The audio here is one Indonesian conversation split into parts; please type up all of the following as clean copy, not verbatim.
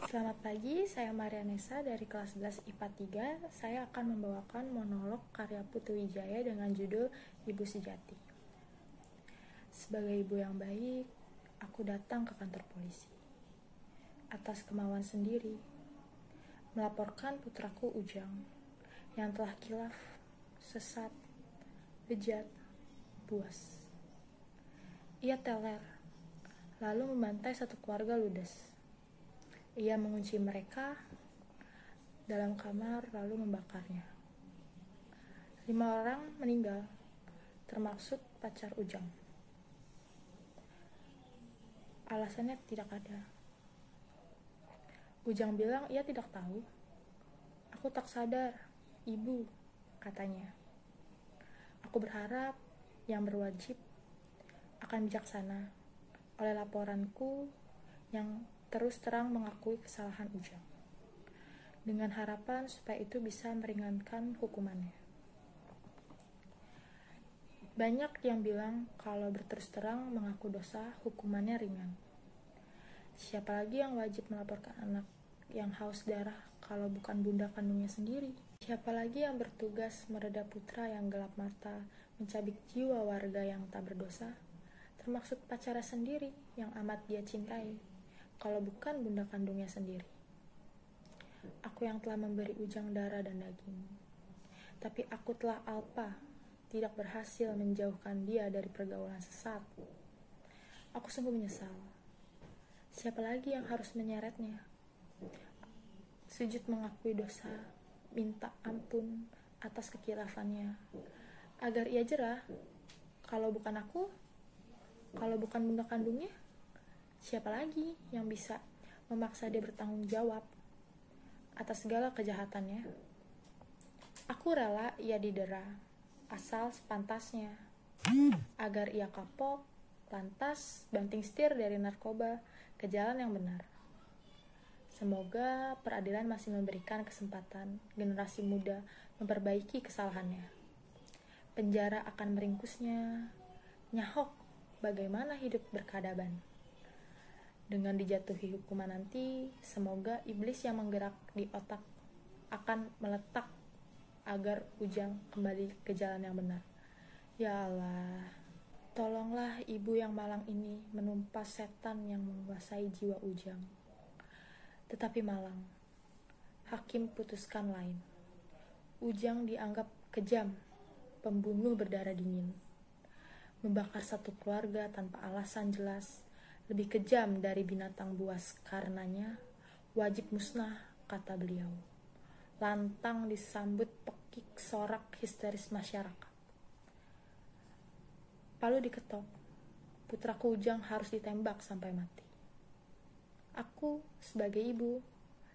Selamat pagi, saya Marianesa dari kelas 11 IPA 3. Saya akan membawakan monolog karya Putu Wijaya dengan judul Ibu Sejati. Sebagai ibu yang baik, aku datang ke kantor polisi. Atas kemauan sendiri, melaporkan putraku Ujang yang telah kilaf, sesat, bejat, buas. Ia teler, lalu membantai satu keluarga ludes. Ia mengunci mereka dalam kamar lalu membakarnya. 5 orang meninggal, termasuk pacar Ujang. Alasannya tidak ada. Ujang bilang ia tidak tahu. Aku tak sadar, ibu, katanya. Aku berharap yang berwajib akan bijaksana oleh laporanku yang terus terang mengakui kesalahan Ujang, dengan harapan supaya itu bisa meringankan hukumannya. Banyak yang bilang kalau berterus terang mengaku dosa, hukumannya ringan. Siapa lagi yang wajib melaporkan anak yang haus darah kalau bukan bunda kandungnya sendiri? Siapa lagi yang bertugas mereda putra yang gelap mata, mencabik jiwa warga yang tak berdosa, termasuk pacarnya sendiri yang amat dia cintai, kalau bukan bunda kandungnya sendiri? Aku yang telah memberi Ujang darah dan daging, tapi aku telah alpa, tidak berhasil menjauhkan dia dari pergaulan sesat. Aku sungguh menyesal. Siapa lagi yang harus menyeretnya? Sujud mengakui dosa, minta ampun atas kekilafannya, agar ia jerah. Kalau bukan aku, kalau bukan bunda kandungnya, siapa lagi yang bisa memaksa dia bertanggung jawab atas segala kejahatannya? Aku rela ia didera, asal sepantasnya, agar ia kapok, lantas banting setir dari narkoba ke jalan yang benar. Semoga peradilan masih memberikan kesempatan generasi muda memperbaiki kesalahannya. Penjara akan meringkusnya. Nyahok, bagaimana hidup berkeadaban? Dengan dijatuhi hukuman nanti, semoga iblis yang menggerak di otak akan meletak agar Ujang kembali ke jalan yang benar. Ya Allah, tolonglah ibu yang malang ini menumpas setan yang menguasai jiwa Ujang. Tetapi malang, hakim putuskan lain. Ujang dianggap kejam, pembunuh berdarah dingin. Membakar satu keluarga tanpa alasan jelas lebih kejam dari binatang buas, karenanya wajib musnah, kata beliau. Lantang disambut pekik sorak histeris masyarakat. Palu diketok, putraku Ujang harus ditembak sampai mati. Aku sebagai ibu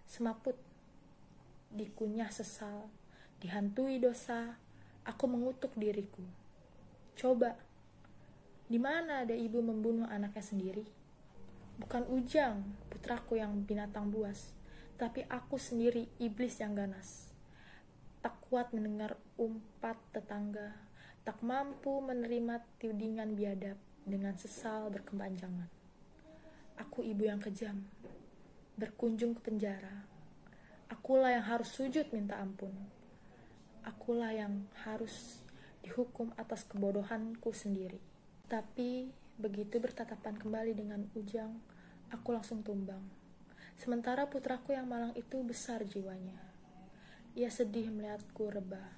semaput, dikunyah sesal, dihantui dosa. Aku mengutuk diriku. Coba, di mana ada ibu membunuh anaknya sendiri? Bukan Ujang, putraku yang binatang buas, tapi aku sendiri, iblis yang ganas. Tak kuat mendengar umpat tetangga, tak mampu menerima tudingan biadab, dengan sesal berkepanjangan. Aku ibu yang kejam, berkunjung ke penjara. Akulah yang harus sujud minta ampun. Akulah yang harus dihukum atas kebodohanku sendiri. Tapi begitu bertatapan kembali dengan Ujang, aku langsung tumbang. Sementara putraku yang malang itu besar jiwanya. Ia sedih melihatku rebah.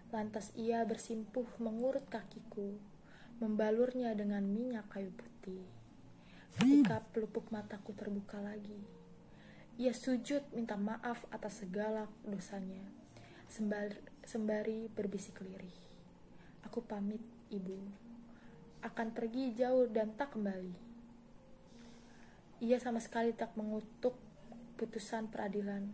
Lantas ia bersimpuh mengurut kakiku, membalurnya dengan minyak kayu putih. Ketika pelupuk mataku terbuka lagi, ia sujud minta maaf atas segala dosanya, sembari berbisik lirih. Aku pamit, ibu. Akan pergi jauh dan tak kembali. Ia sama sekali tak mengutuk putusan peradilan,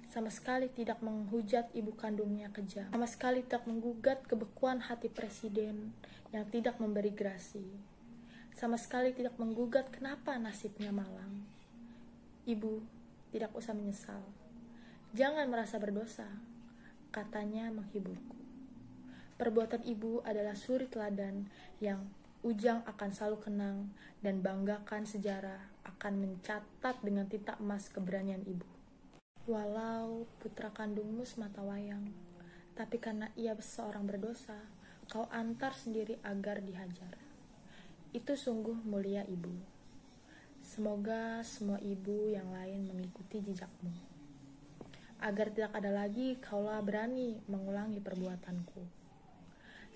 sama sekali tidak menghujat ibu kandungnya kejam, sama sekali tak menggugat kebekuan hati presiden yang tidak memberi grasi, sama sekali tidak menggugat kenapa nasibnya malang. Ibu, tidak usah menyesal. Jangan merasa berdosa, katanya menghiburku. Perbuatan ibu adalah suri teladan yang Ujang akan selalu kenang dan banggakan sejarah akan mencatat dengan tinta emas keberanian ibu. Walau putra kandungmu semata wayang, tapi karena ia seorang berdosa, kau antar sendiri agar dihajar. Itu sungguh mulia ibu. Semoga semua ibu yang lain mengikuti jejakmu, agar tidak ada lagi kaulah berani mengulangi perbuatanku.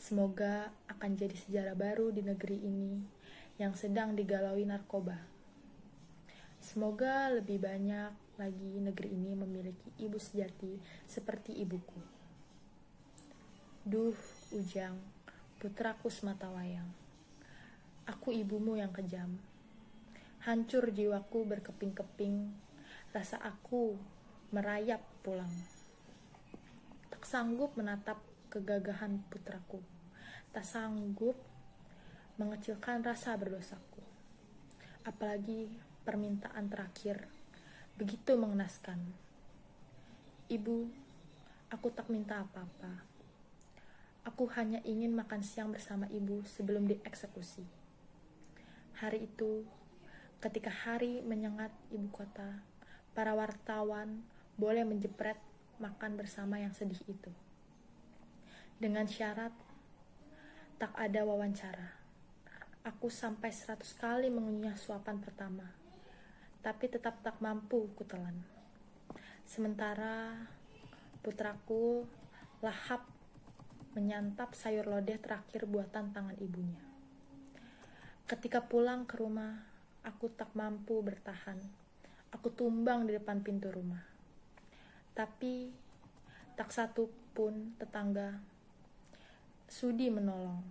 Semoga akan jadi sejarah baru di negeri ini yang sedang digalaui narkoba. Semoga lebih banyak lagi negeri ini memiliki ibu sejati seperti ibuku. Duh, Ujang, putraku semata wayang. Aku ibumu yang kejam. Hancur jiwaku berkeping-keping, rasa aku merayap pulang. Tak sanggup menatap kegagahan putraku, tak sanggup mengecilkan rasa berdosaku. Apalagi permintaan terakhir, begitu mengenaskan. Ibu, aku tak minta apa-apa. Aku hanya ingin makan siang bersama ibu sebelum dieksekusi. Hari itu, ketika hari menyengat ibu kota, para wartawan boleh menjepret makan bersama yang sedih itu. Dengan syarat, tak ada wawancara. Aku sampai 100 kali mengunyah suapan pertama, tapi tetap tak mampu kutelan. Sementara putraku lahap menyantap sayur lodeh terakhir buatan tangan ibunya. Ketika pulang ke rumah, aku tak mampu bertahan. Aku tumbang di depan pintu rumah. Tapi tak satu pun tetangga sudi menolong.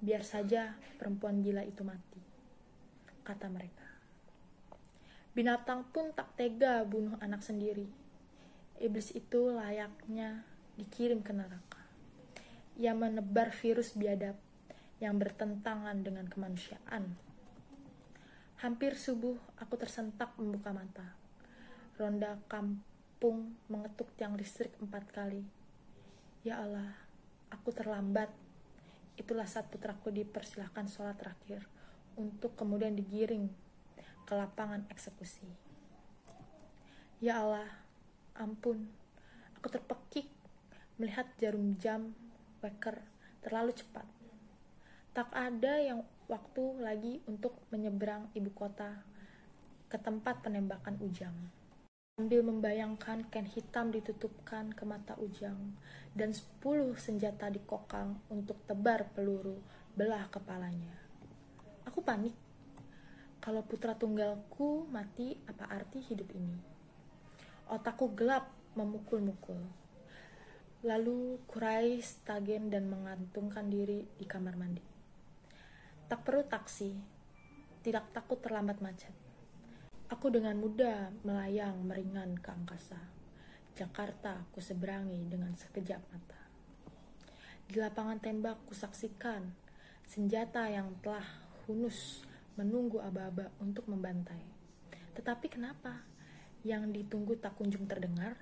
Biar saja perempuan gila itu mati, kata mereka. Binatang pun tak tega bunuh anak sendiri. Iblis itu layaknya dikirim ke neraka. Ia menebar virus biadab yang bertentangan dengan kemanusiaan. Hampir subuh aku tersentak membuka mata. Ronda kampung mengetuk tiang listrik 4 kali. Ya Allah, aku terlambat. Itulah saat putraku dipersilahkan sholat terakhir untuk kemudian digiring ke lapangan eksekusi. Ya Allah, ampun. Aku terpekik melihat jarum jam weker terlalu cepat. Tak ada yang waktu lagi untuk menyeberang ibu kota ke tempat penembakan Ujang. Sambil membayangkan kain hitam ditutupkan ke mata Ujang dan 10 senjata dikokang untuk tebar peluru belah kepalanya. Aku panik. Kalau putra tunggalku mati, apa arti hidup ini? Otakku gelap memukul-mukul. Lalu kurai stagen dan mengantungkan diri di kamar mandi. Tak perlu taksi, tidak takut terlambat macet. Aku dengan mudah melayang meringan ke angkasa. Jakarta ku seberangi dengan sekejap mata. Di lapangan tembak ku saksikan senjata yang telah hunus menunggu aba-aba untuk membantai. Tetapi kenapa yang ditunggu tak kunjung terdengar?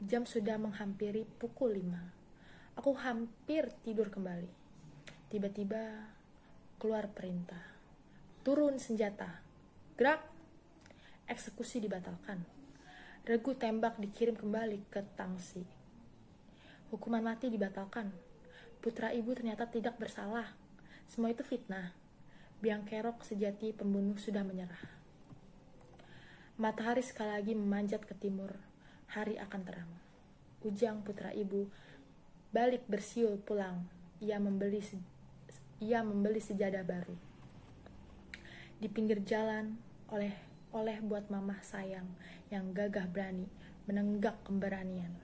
Jam sudah menghampiri pukul 5. Aku hampir tidur kembali. Tiba-tiba keluar perintah. Turun senjata. Gerak. Eksekusi dibatalkan. Regu tembak dikirim kembali ke tangsi. Hukuman mati dibatalkan. Putra ibu ternyata tidak bersalah. Semua itu fitnah. Biang kerok sejati pembunuh sudah menyerah. Matahari sekali lagi memanjat ke timur. Hari akan terang. Ujang putra ibu balik bersiul pulang. Ia membeli sejadah baru. Di pinggir jalan oleh buat mamah sayang yang gagah berani menenggak keberanian.